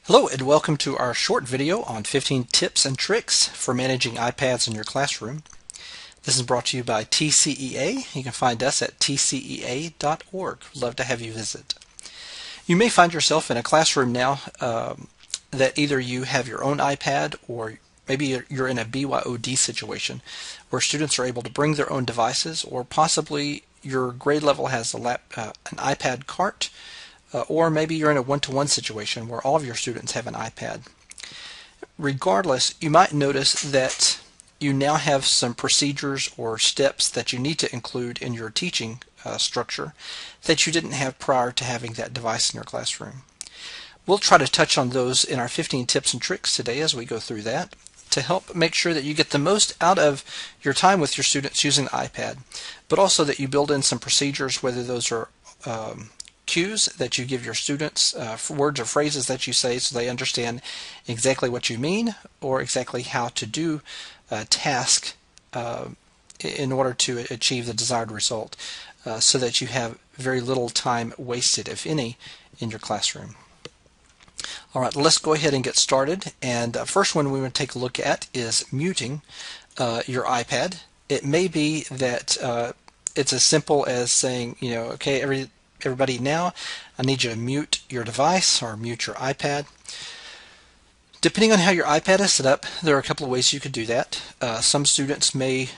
Hello and welcome to our short video on 15 tips and tricks for managing iPads in your classroom. This is brought to you by TCEA. You can find us at tcea.org. Love to have you visit. You may find yourself in a classroom now that either you have your own iPad or maybe you're in a BYOD situation where students are able to bring their own devices, or possibly your grade level has an iPad cart. Or maybe you're in a one-to-one situation where all of your students have an iPad. Regardless, you might notice that you now have some procedures or steps that you need to include in your teaching structure that you didn't have prior to having that device in your classroom. We'll try to touch on those in our 15 tips and tricks today as we go through that to help make sure that you get the most out of your time with your students using the iPad, but also that you build in some procedures, whether those are cues that you give your students, words or phrases that you say so they understand exactly what you mean or exactly how to do a task in order to achieve the desired result, so that you have very little time wasted, if any, in your classroom. All right, let's go ahead and get started. And first one we want to take a look at is muting your iPad. It may be that it's as simple as saying, okay, everybody now, I need you to mute your device or mute your iPad. Depending on how your iPad is set up, there are a couple of ways you could do that. Some students may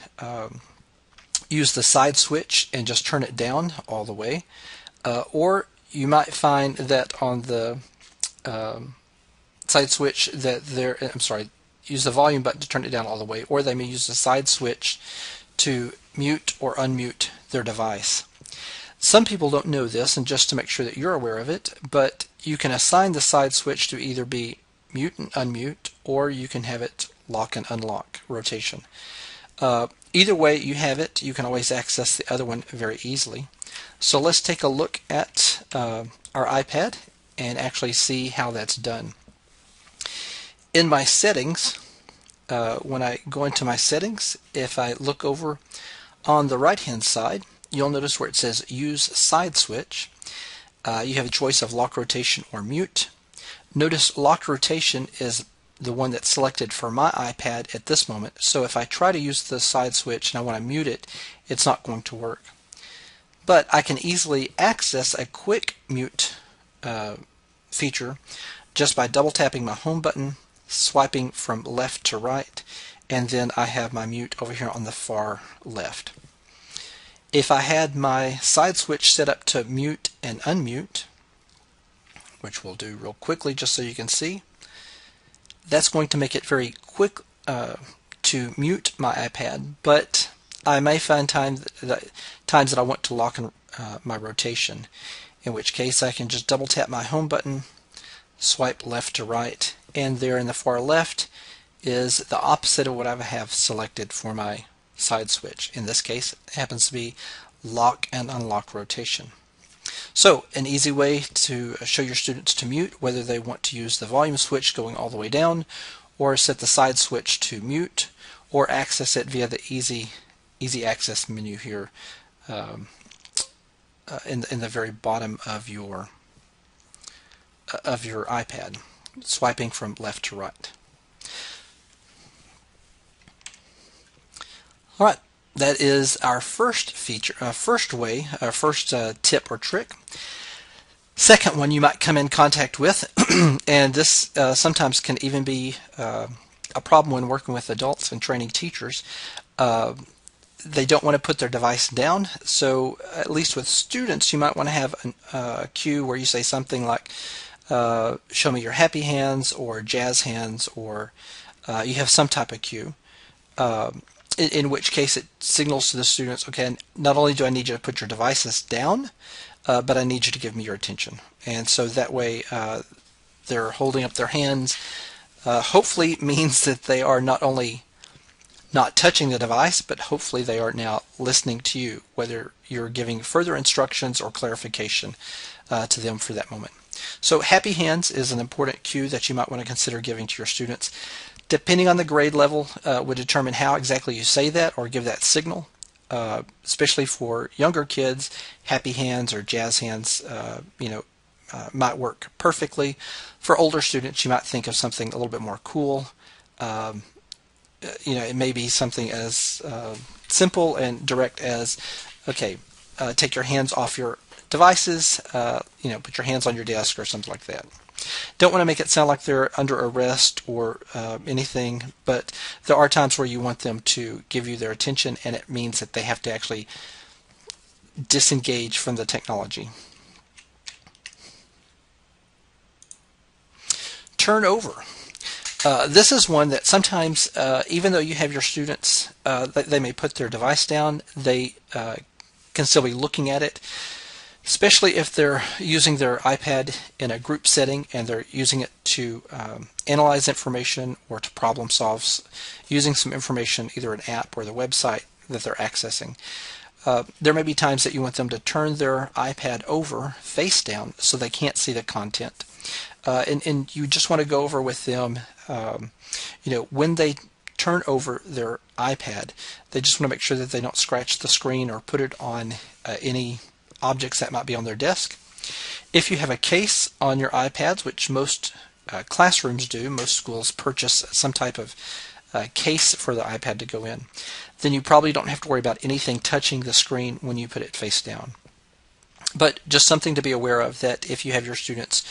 use the side switch and just turn it down all the way. Or you might find that on the side switch that use the volume button to turn it down all the way, or they may use the side switch to mute or unmute their device. Some people don't know this, and just to make sure that you're aware of it, but you can assign the side switch to either be mute and unmute, or you can have it lock and unlock rotation. Either way you have it, you can always access the other one very easily. So let's take a look at our iPad and actually see how that's done. In my settings, when I go into my settings, if I look over on the right hand side, you'll notice where it says use side switch. You have a choice of lock rotation or mute. Notice lock rotation is the one that's selected for my iPad at this moment, so if I try to use the side switch and I want to mute it, it's not going to work. But I can easily access a quick mute feature just by double tapping my home button, swiping from left to right, and then I have my mute over here on the far left. If I had my side switch set up to mute and unmute, which we'll do real quickly just so you can see, that's going to make it very quick to mute my iPad, but I may find times that I want to lock in my rotation, in which case I can just double tap my home button, swipe left to right, and there in the far left is the opposite of what I have selected for my side switch. In this case, it happens to be lock and unlock rotation. So an easy way to show your students to mute, whether they want to use the volume switch going all the way down, or set the side switch to mute, or access it via the easy access menu here in the very bottom of your iPad, swiping from left to right. All right, that is our first feature, first tip or trick. Second one you might come in contact with, and this sometimes can even be a problem when working with adults and training teachers. They don't want to put their device down, so at least with students you might want to have a cue where you say something like, show me your happy hands or jazz hands, or you have some type of cue. In which case it signals to the students, okay, not only do I need you to put your devices down, but I need you to give me your attention. And so that way they're holding up their hands. Hopefully means that they are not only not touching the device, but hopefully they are now listening to you, whether you're giving further instructions or clarification to them for that moment. So happy hands is an important cue that you might want to consider giving to your students. Depending on the grade level, would determine how exactly you say that or give that signal. Especially for younger kids, happy hands or jazz hands, might work perfectly. For older students, you might think of something a little bit more cool. Um, it may be something as simple and direct as, okay, take your hands off your devices, put your hands on your desk or something like that. Don't want to make it sound like they're under arrest or anything, but there are times where you want them to give you their attention, and it means that they have to actually disengage from the technology. Turn over. This is one that sometimes, even though you have your students, they may put their device down, they can still be looking at it, especially if they're using their iPad in a group setting and they're using it to analyze information or to problem solve using some information, either an app or the website that they're accessing. There may be times that you want them to turn their iPad over face down so they can't see the content. And you just want to go over with them, when they turn over their iPad, they just want to make sure that they don't scratch the screen or put it on any objects that might be on their desk. If you have a case on your iPads, which most classrooms do, most schools purchase some type of case for the iPad to go in, then you probably don't have to worry about anything touching the screen when you put it face down. But just something to be aware of, that if you have your students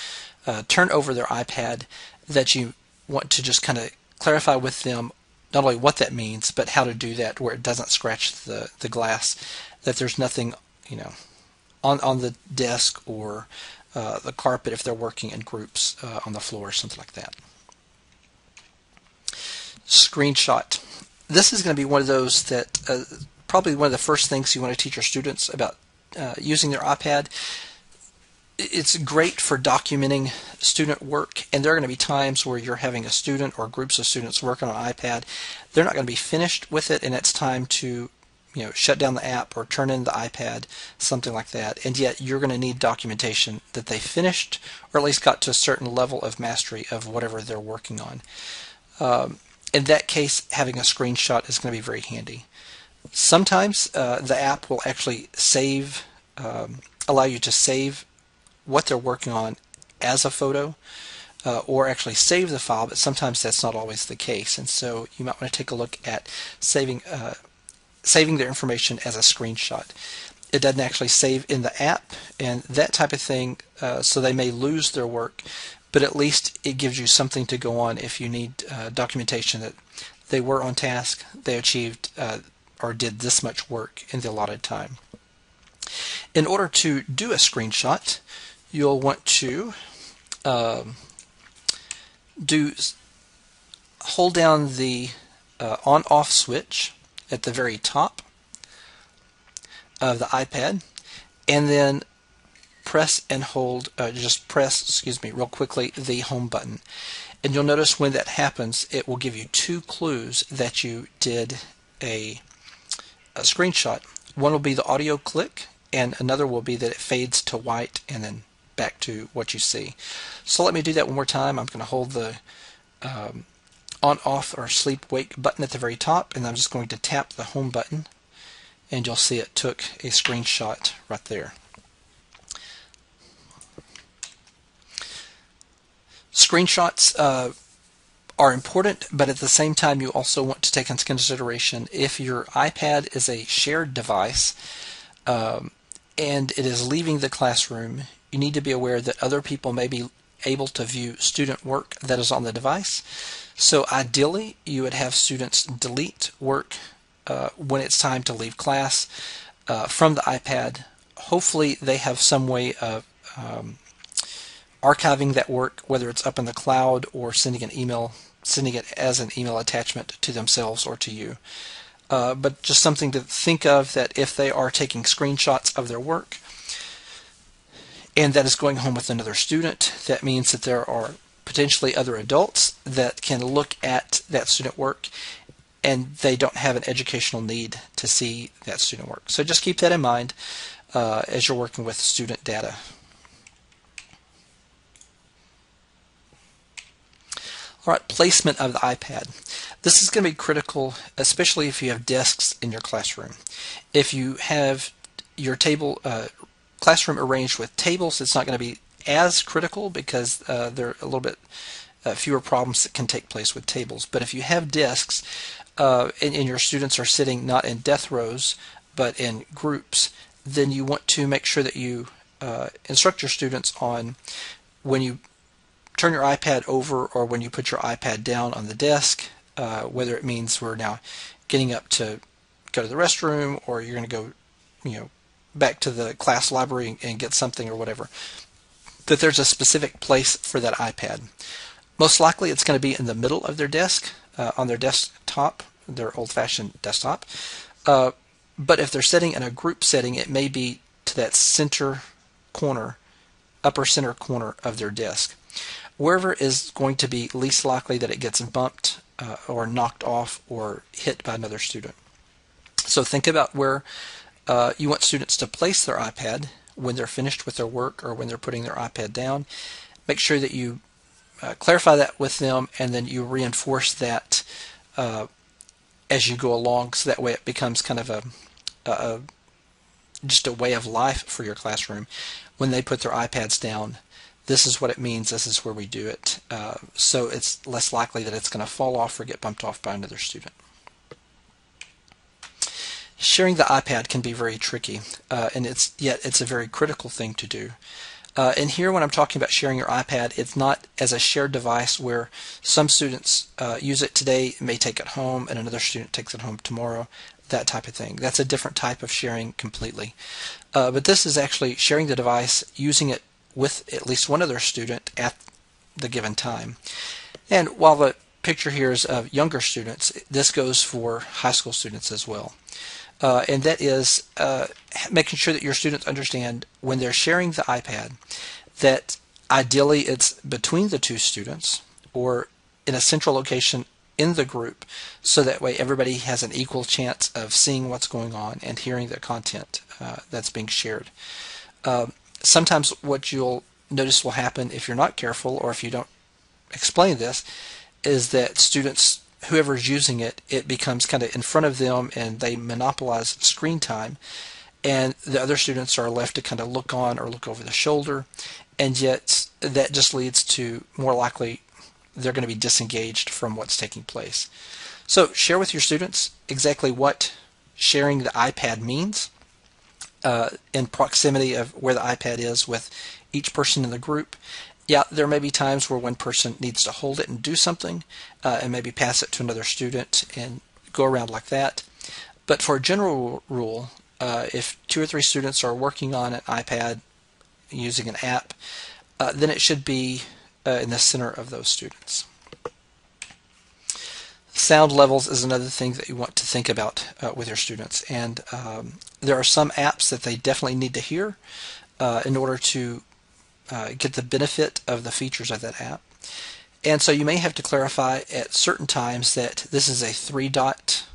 turn over their iPad, that you want to just kind of clarify with them not only what that means, but how to do that where it doesn't scratch the glass, that there's nothing, on the desk or the carpet if they're working in groups on the floor or something like that. Screenshot. This is going to be one of those that probably one of the first things you want to teach your students about using their iPad. It's great for documenting student work, and there are going to be times where you're having a student or groups of students working on an iPad. They're not going to be finished with it, and it's time to shut down the app or turn in the iPad, something like that. And yet you're going to need documentation that they finished or at least got to a certain level of mastery of whatever they're working on. In that case, having a screenshot is going to be very handy. Sometimes the app will actually allow you to save what they're working on as a photo, or actually save the file, but sometimes that's not always the case. And so you might want to take a look at saving their information as a screenshot. It doesn't actually save in the app and that type of thing, so they may lose their work, but at least it gives you something to go on if you need documentation that they were on task, they achieved or did this much work in the allotted time. In order to do a screenshot, you'll want to hold down the on-off switch at the very top of the iPad, and then press and hold, real quickly, the home button. And you'll notice when that happens, it will give you two clues that you did a screenshot. One will be the audio click, and another will be that it fades to white and then back to what you see. So let me do that one more time. I'm going to hold the on-off or sleep-wake button at the very top, and I'm just going to tap the home button, and you'll see it took a screenshot right there. Screenshots are important, but at the same time you also want to take into consideration if your iPad is a shared device and it is leaving the classroom, you need to be aware that other people may be able to view student work that is on the device. So ideally you would have students delete work when it's time to leave class from the iPad. Hopefully they have some way of archiving that work, whether it's up in the cloud or sending it as an email attachment to themselves or to you. But just something to think of, that if they are taking screenshots of their work and that is going home with another student, that means that there are potentially other adults that can look at that student work and they don't have an educational need to see that student work. So just keep that in mind as you're working with student data. All right, placement of the iPad. This is going to be critical, especially if you have desks in your classroom. If you have your classroom arranged with tables, it's not going to be as critical because there are a little bit fewer problems that can take place with tables. But if you have discs and your students are sitting not in death rows but in groups, then you want to make sure that you instruct your students on when you turn your iPad over or when you put your iPad down on the desk, whether it means we're now getting up to go to the restroom or you're going to go, back to the class library and get something or whatever, that there's a specific place for that iPad. Most likely it's going to be in the middle of their desk, on their desktop, their old-fashioned desktop. But if they're sitting in a group setting, it may be to that center corner, upper center corner of their desk. Wherever is going to be least likely that it gets bumped or knocked off or hit by another student. So think about where you want students to place their iPad when they're finished with their work or when they're putting their iPad down. Make sure that you clarify that with them, and then you reinforce that as you go along, so that way it becomes kind of just a way of life for your classroom. When they put their iPads down, this is what it means, this is where we do it, so it's less likely that it's going to fall off or get bumped off by another student. Sharing the iPad can be very tricky, and yet it's a very critical thing to do. And here, when I'm talking about sharing your iPad, it's not as a shared device where some students use it today, may take it home, and another student takes it home tomorrow, that type of thing. That's a different type of sharing completely. But this is actually sharing the device, using it with at least one other student at the given time. And while the picture here is of younger students, this goes for high school students as well. And that is making sure that your students understand when they're sharing the iPad that ideally it's between the two students or in a central location in the group, so that way everybody has an equal chance of seeing what's going on and hearing the content that's being shared. Sometimes what you'll notice will happen if you're not careful or if you don't explain this is that students, whoever's using it, it becomes kind of in front of them and they monopolize screen time, and the other students are left to kind of look on or look over the shoulder, and yet that just leads to more likely they're going to be disengaged from what's taking place. So share with your students exactly what sharing the iPad means in proximity of where the iPad is with each person in the group. Yeah, there may be times where one person needs to hold it and do something and maybe pass it to another student and go around like that. But for a general rule, if 2 or 3 students are working on an iPad using an app, then it should be in the center of those students. Sound levels is another thing that you want to think about with your students. And there are some apps that they definitely need to hear in order to get the benefit of the features of that app. And so you may have to clarify at certain times that this is a 3-dot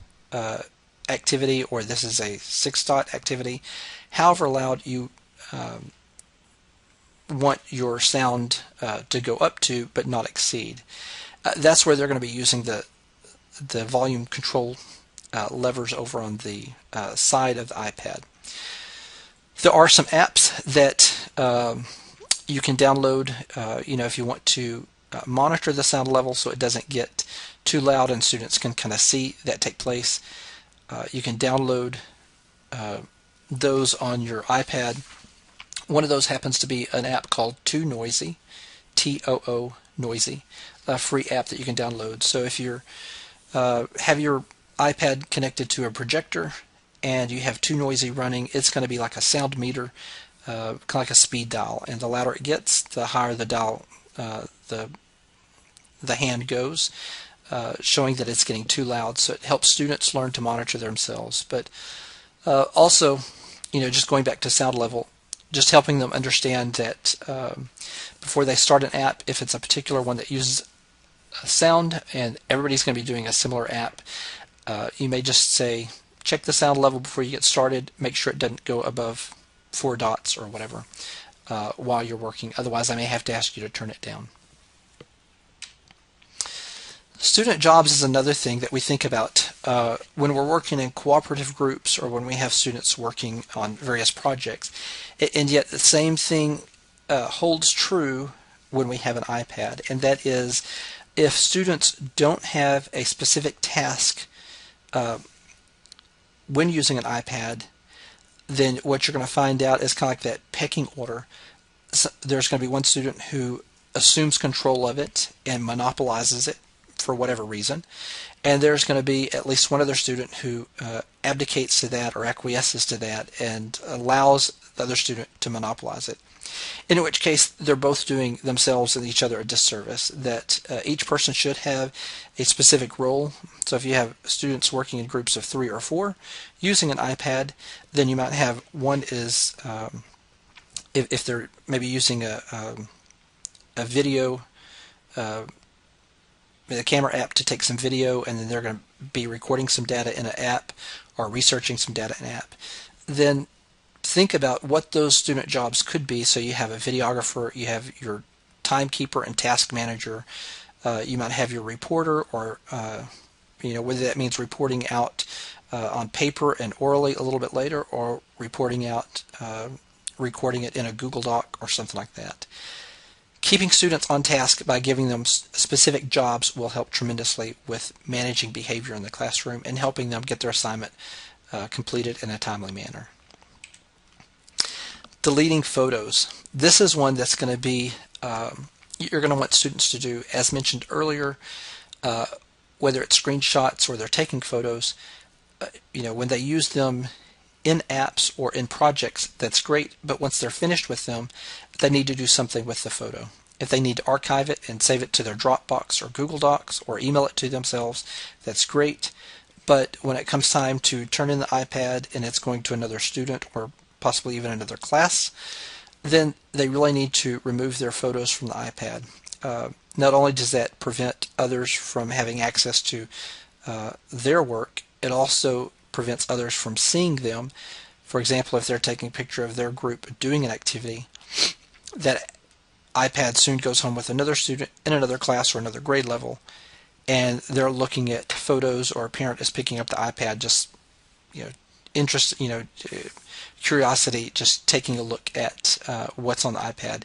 activity or this is a 6-dot activity, however loud you want your sound to go up to but not exceed. That's where they're going to be using the volume control levers over on the side of the iPad. There are some apps that you can download, if you want to monitor the sound level so it doesn't get too loud and students can kind of see that take place. You can download those on your iPad. One of those happens to be an app called Too Noisy, T-O-O Noisy, a free app that you can download. So if you have your iPad connected to a projector and you have Too Noisy running, it's going to be like a sound meter, kind of like a speed dial, and the louder it gets, the higher the dial, the hand goes, showing that it's getting too loud. So it helps students learn to monitor themselves. But also, just going back to sound level, just helping them understand that before they start an app, if it's a particular one that uses a sound and everybody's going to be doing a similar app, you may just say, check the sound level before you get started, make sure it doesn't go above 4 dots or whatever while you're working. Otherwise, I may have to ask you to turn it down. Student jobs is another thing that we think about when we're working in cooperative groups or when we have students working on various projects. And yet the same thing holds true when we have an iPad, and that is if students don't have a specific task when using an iPad, then what you're going to find out is kind of like that pecking order. So there's going to be one student who assumes control of it and monopolizes it for whatever reason, and there's going to be at least one other student who abdicates to that or acquiesces to that and allows the other student to monopolize it. In which case, they're both doing themselves and each other a disservice, that each person should have a specific role. So if you have students working in groups of 3 or 4 using an iPad, then you might have one is, if they're maybe using a video, a camera app to take some video, and then they're going to be recording some data in an app or researching some data in an app, then think about what those student jobs could be. So you have a videographer, you have your timekeeper and task manager, you might have your reporter, or whether that means reporting out on paper and orally a little bit later, or reporting out, recording it in a Google Doc or something like that. Keeping students on task by giving them specific jobs will help tremendously with managing behavior in the classroom and helping them get their assignment completed in a timely manner. Deleting photos. This is one that's going to be, you're going to want students to do, as mentioned earlier, whether it's screenshots or they're taking photos, when they use them in apps or in projects, that's great, but once they're finished with them, they need to do something with the photo. If they need to archive it and save it to their Dropbox or Google Docs or email it to themselves, that's great, but when it comes time to turn in the iPad and it's going to another student or possibly even another class, then they really need to remove their photos from the iPad. Not only does that prevent others from having access to their work, it also prevents others from seeing them. For example, if they're taking a picture of their group doing an activity, that iPad soon goes home with another student in another class or another grade level, and they're looking at photos, or a parent is picking up the iPad, just interest, curiosity, just taking a look at what's on the iPad.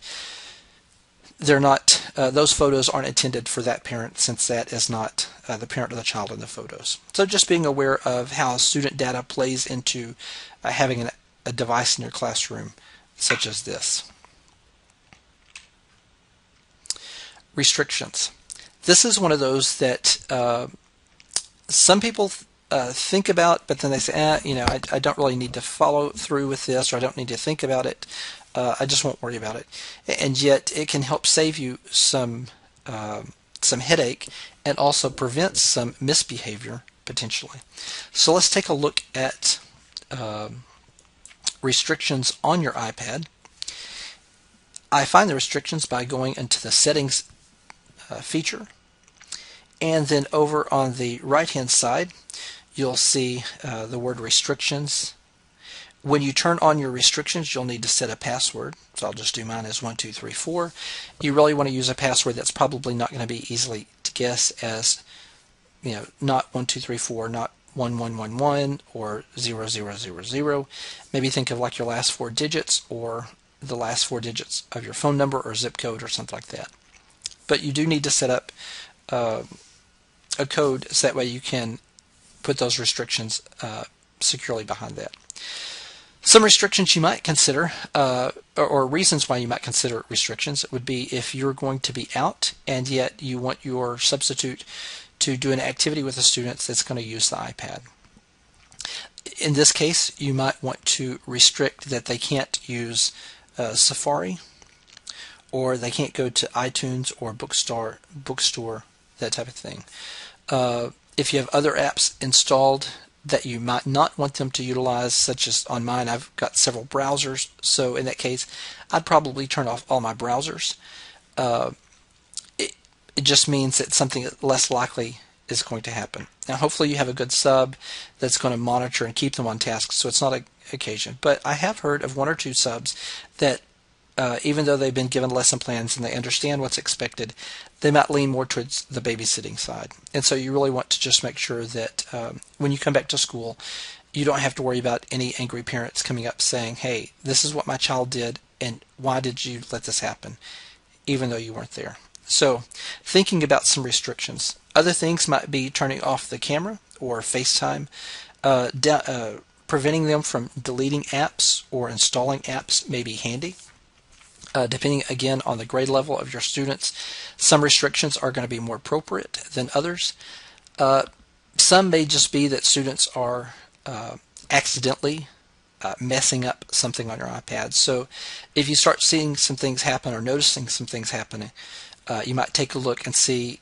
They're not; those photos aren't intended for that parent, since that is not the parent of the child in the photos. So just being aware of how student data plays into having a device in your classroom, such as this. Restrictions. This is one of those that some people think about, but then they say, I don't really need to follow through with this, or I don't need to think about it. I just won't worry about it. And yet it can help save you some headache and also prevent some misbehavior potentially. So let's take a look at restrictions on your iPad. I find the restrictions by going into the settings feature, and then over on the right hand side you'll see the word restrictions. When you turn on your restrictions, you'll need to set a password. So I'll just do mine as 1234. You really want to use a password that's probably not going to be easily to guess, as not 1234, not 1111 or 0000. Maybe think of like your last 4 digits or the last 4 digits of your phone number or zip code or something like that. But you do need to set up a code so that way you can put those restrictions securely behind that. Some restrictions you might consider, or reasons why you might consider restrictions, would be if you're going to be out and yet you want your substitute to do an activity with the students that's going to use the iPad. In this case, you might want to restrict that they can't use Safari, or they can't go to iTunes or bookstore, that type of thing. If you have other apps installed that you might not want them to utilize, such as on mine, I've got several browsers, so in that case I'd probably turn off all my browsers. It just means that something less likely is going to happen. Now hopefully you have a good sub that's going to monitor and keep them on task, so it's not an occasion. But I have heard of 1 or 2 subs that even though they've been given lesson plans and they understand what's expected, they might lean more towards the babysitting side. And so you really want to just make sure that when you come back to school, you don't have to worry about any angry parents coming up saying, hey, this is what my child did and why did you let this happen, even though you weren't there. So thinking about some restrictions. Other things might be turning off the camera or FaceTime, preventing them from deleting apps or installing apps may be handy. Depending again on the grade level of your students, some restrictions are going to be more appropriate than others. Some may just be that students are accidentally messing up something on your iPad. So if you start seeing some things happen or noticing some things happening, you might take a look and see,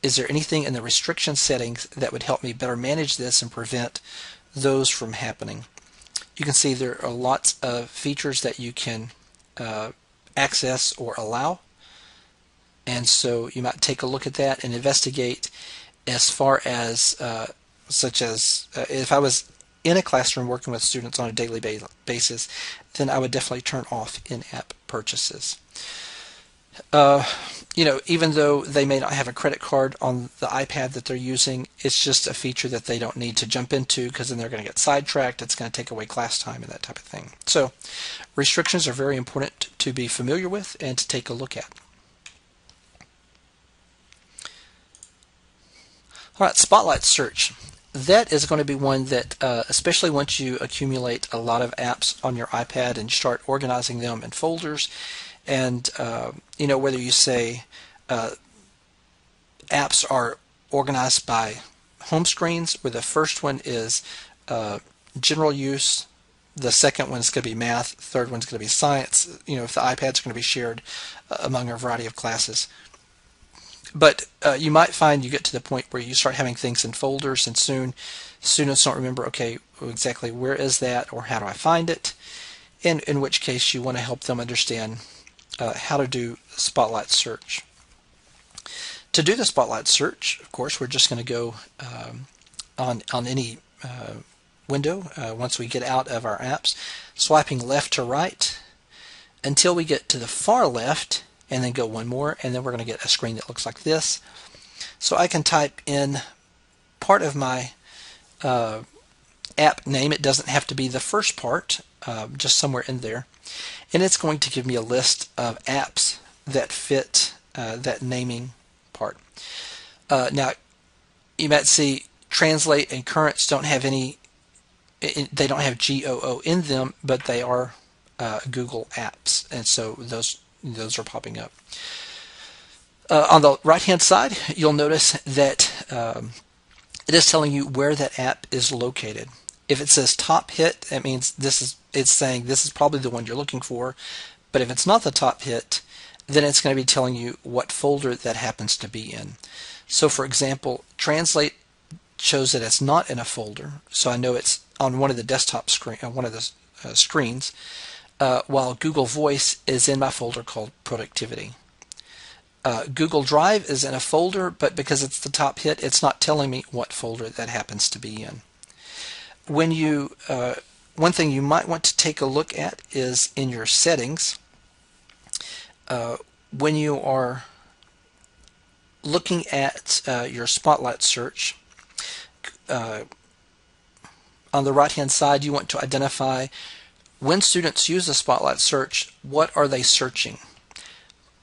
is there anything in the restriction settings that would help me better manage this and prevent those from happening. You can see there are lots of features that you can access or allow, and so you might take a look at that and investigate as far as such as if I was in a classroom working with students on a daily basis, then I would definitely turn off in-app purchases. Even though they may not have a credit card on the iPad that they're using, it's just a feature that they don't need to jump into, because then they're going to get sidetracked. It's going to take away class time and that type of thing. So restrictions are very important to be familiar with and to take a look at. All right, Spotlight Search. That is going to be one that, especially once you accumulate a lot of apps on your iPad and start organizing them in folders, and whether you say apps are organized by home screens, where the first one is general use, the second one is going to be math, third one is going to be science, if the iPads are going to be shared among a variety of classes. But you might find you get to the point where you start having things in folders, and soon students don't remember, okay, exactly where is that, or how do I find it, in which case you want to help them understand how to do Spotlight Search. To do the Spotlight Search, of course, we're just going to go on any window once we get out of our apps, swiping left to right until we get to the far left, and then go one more, and then we're going to get a screen that looks like this. So I can type in part of my app name. It doesn't have to be the first part, just somewhere in there. And it's going to give me a list of apps that fit that naming part. Now, you might see Translate and Currents don't have any, they don't have GOO in them, but they are Google apps, and so those are popping up. On the right hand side, you'll notice that it is telling you where that app is located. If it says top hit, that means it's saying this is probably the one you're looking for. But if it's not the top hit, then it's going to be telling you what folder that happens to be in. So for example, Translate shows that it's not in a folder, so I know it's on one of the desktop screen, one of the screens, while Google Voice is in my folder called Productivity. Google Drive is in a folder, but because it's the top hit, it's not telling me what folder that happens to be in. When you, one thing you might want to take a look at is in your settings. When you are looking at your Spotlight Search, on the right hand side, you want to identify when students use the Spotlight Search, what are they searching?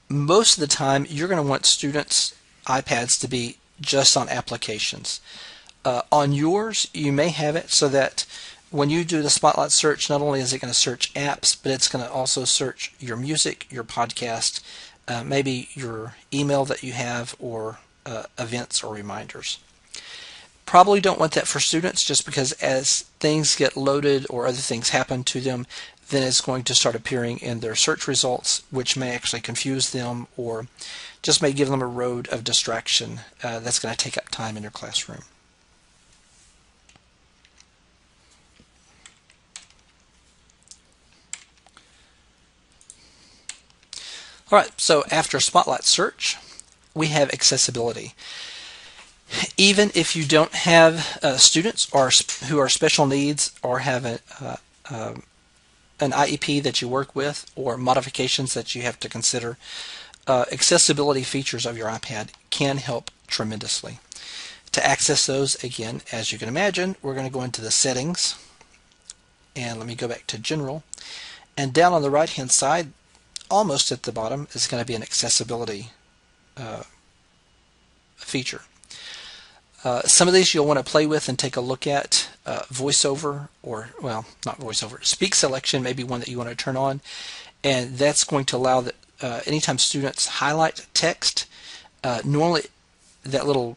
Most of the time, you're going to want students' iPads to be just on applications. On yours, you may have it so that when you do the Spotlight Search, not only is it going to search apps, but it's going to also search your music, your podcast, maybe your email that you have, or events or reminders. Probably don't want that for students, just because as things get loaded or other things happen to them, then it's going to start appearing in their search results, which may actually confuse them or just may give them a road of distraction that's going to take up time in your classroom. All right, so after Spotlight Search, we have accessibility. Even if you don't have students who are special needs or have an IEP that you work with or modifications that you have to consider, accessibility features of your iPad can help tremendously. To access those, again, as you can imagine, we're going to go into the settings, and let me go back to General. And down on the right hand side, almost at the bottom is going to be an accessibility feature. Some of these you'll want to play with and take a look at. VoiceOver, or, well, not VoiceOver, Speak Selection may be one that you want to turn on, and that's going to allow that anytime students highlight text, normally that little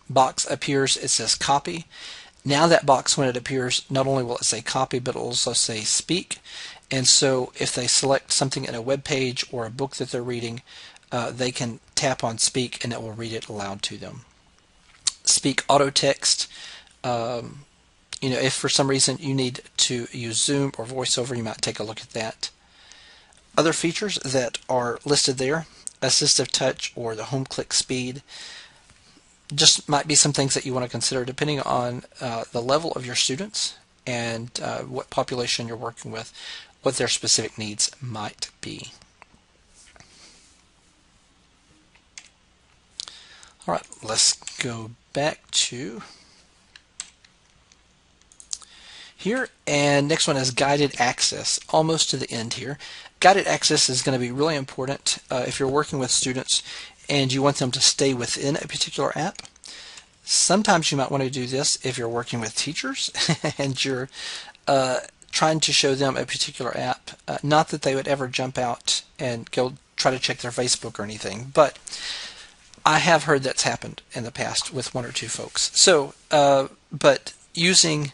box appears, it says copy. Now that box, when it appears, not only will it say copy, but it will also say speak. And so if they select something in a web page or a book that they're reading, they can tap on speak and it will read it aloud to them. Speak auto text. If for some reason you need to use Zoom or VoiceOver, you might take a look at that. Other features that are listed there: assistive touch or the home click speed. Just might be some things that you want to consider depending on the level of your students and what population you're working with, what their specific needs might be. All right, let's go back to here, and next one is guided access, almost to the end here. Guided access is going to be really important if you're working with students and you want them to stay within a particular app. Sometimes you might want to do this if you're working with teachers and you're trying to show them a particular app. Not that they would ever jump out and go try to check their Facebook or anything, but I have heard that's happened in the past with one or two folks. So, but using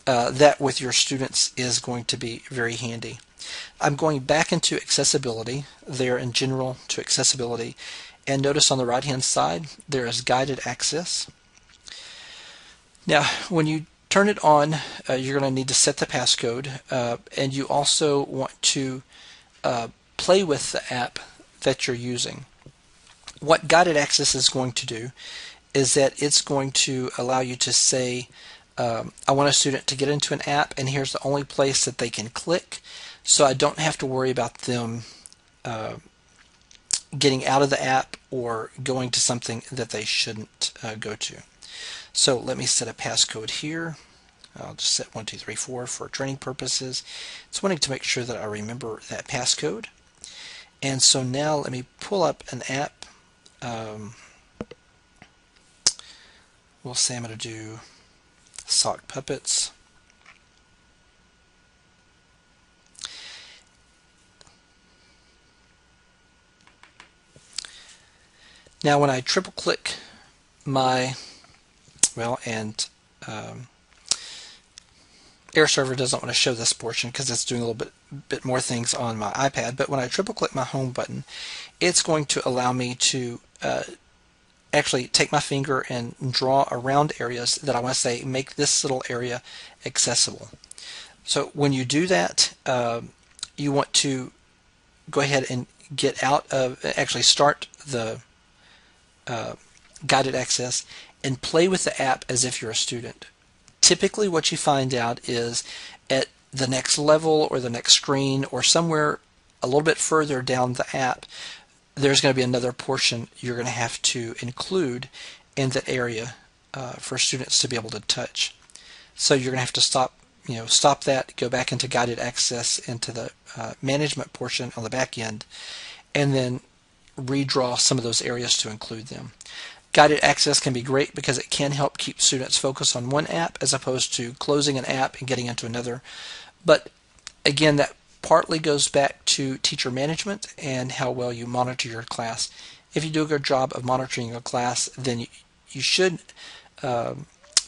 that with your students is going to be very handy. I'm going back into accessibility there in general to accessibility, and notice on the right hand side there is guided access. Now when you turn it on, you're going to need to set the passcode, and you also want to play with the app that you're using. What guided access is going to do is that it's going to allow you to say, I want a student to get into an app, and here's the only place that they can click, so I don't have to worry about them getting out of the app or going to something that they shouldn't go to. So let me set a passcode here. I'll just set 1234 for training purposes. It's wanting to make sure that I remember that passcode. And so now let me pull up an app. We'll say I'm going to do Sock Puppets. Now when I triple click my, Air Server doesn't want to show this portion because it's doing a little bit more things on my iPad, but when I triple click my home button, it's going to allow me to actually take my finger and draw around areas that I want to say make this little area accessible. So when you do that, you want to go ahead and get out of, actually start the guided access and play with the app as if you're a student. Typically what you find out is at the next level or the next screen or somewhere a little bit further down the app, there's going to be another portion you're going to have to include in that area for students to be able to touch. So you're going to have to stop that, go back into guided access into the management portion on the back end, and then redraw some of those areas to include them. Guided access can be great because it can help keep students focused on one app as opposed to closing an app and getting into another. But again, that partly goes back to teacher management and how well you monitor your class. If you do a good job of monitoring your class, then you should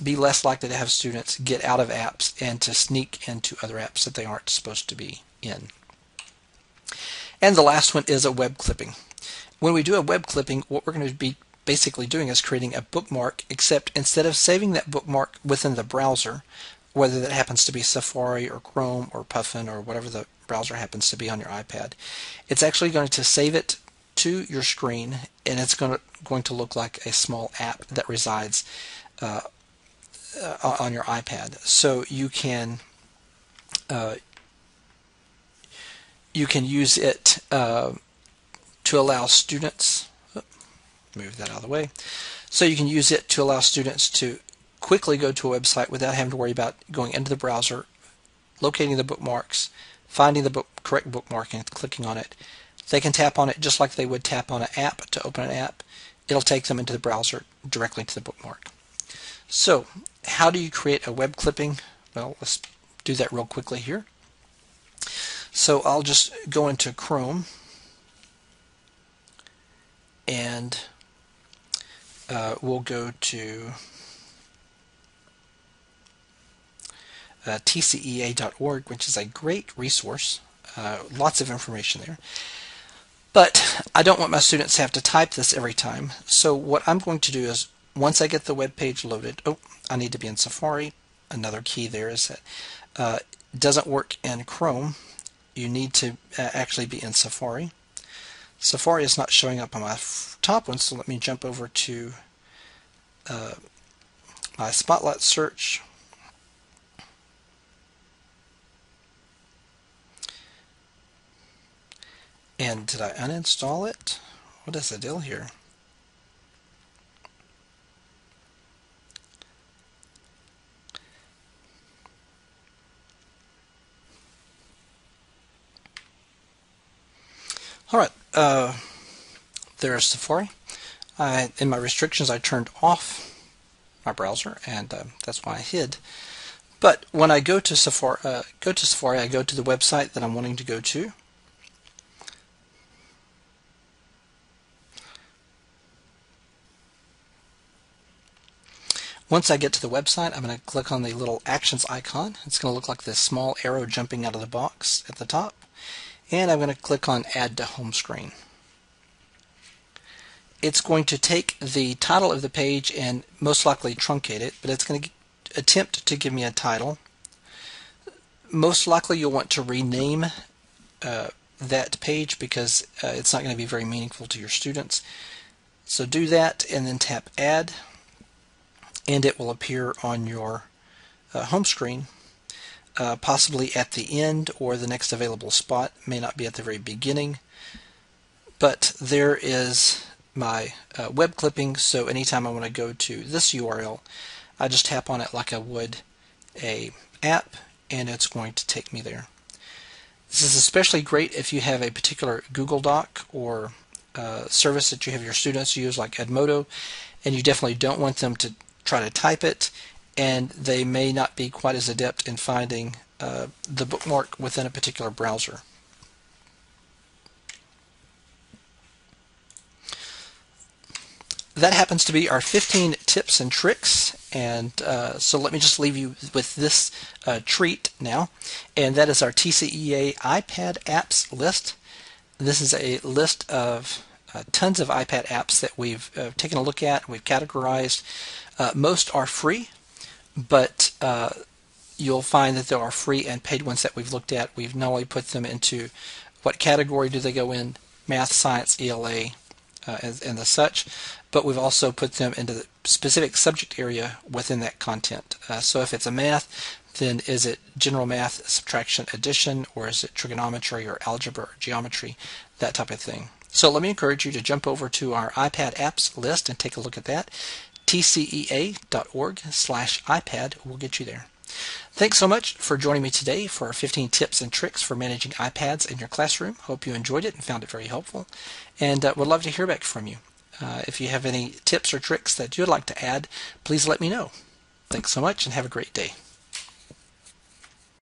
be less likely to have students get out of apps and to sneak into other apps that they aren't supposed to be in. And the last one is a web clipping. When we do a web clipping, what we're going to be basically doing is creating a bookmark, except instead of saving that bookmark within the browser, whether that happens to be Safari or Chrome or Puffin or whatever the browser happens to be on your iPad, it's actually going to save it to your screen, and it's going to look like a small app that resides on your iPad. So you can use it to allow students, move that out of the way, so you can use it to allow students to quickly go to a website without having to worry about going into the browser, locating the bookmarks, finding the book correct bookmark and clicking on it, they can tap on it just like they would tap on an app to open an app. It'll take them into the browser directly to the bookmark. So, how do you create a web clipping? Well, let's do that real quickly here. So I'll just go into Chrome and we'll go to tcea.org, which is a great resource. Lots of information there. But I don't want my students to have to type this every time. So what I'm going to do is, once I get the web page loaded, I need to be in Safari. Another key there is that it doesn't work in Chrome. You need to actually be in Safari. Safari is not showing up on my top one, so let me jump over to my Spotlight search. And did I uninstall it? What is the deal here? Alright, there's Safari. In my restrictions, I turned off my browser, and that's why I hid. But when I go to Safari, I go to the website that I'm wanting to go to. Once I get to the website, I'm going to click on the little actions icon. It's going to look like this small arrow jumping out of the box at the top. And I'm going to click on Add to Home Screen. It's going to take the title of the page and most likely truncate it, but it's going to attempt to give me a title. Most likely you'll want to rename that page because it's not going to be very meaningful to your students. So do that and then tap Add, and it will appear on your home screen, possibly at the end or the next available spot. May not be at the very beginning, but there is my web clipping. So anytime I want to go to this URL, I just tap on it like I would a app, and it's going to take me there. This is especially great if you have a particular Google Doc or service that you have your students use, like Edmodo, and you definitely don't want them to try to type it, and they may not be quite as adept in finding the bookmark within a particular browser. That happens to be our 15 tips and tricks, and so let me just leave you with this treat now, and that is our TCEA iPad apps list. This is a list of tons of iPad apps that we've taken a look at, we've categorized. Most are free, but you'll find that there are free and paid ones that we've looked at. We've not only put them into what category do they go in, math, science, ELA, and the such, but we've also put them into the specific subject area within that content. So if it's a math, then is it general math, subtraction, addition, or is it trigonometry or algebra or geometry, that type of thing. So let me encourage you to jump over to our iPad apps list and take a look at that. tcea.org/iPad will get you there. Thanks so much for joining me today for our 15 tips and tricks for managing iPads in your classroom. Hope you enjoyed it and found it very helpful, and would love to hear back from you. If you have any tips or tricks that you'd like to add, please let me know. Thanks so much and have a great day.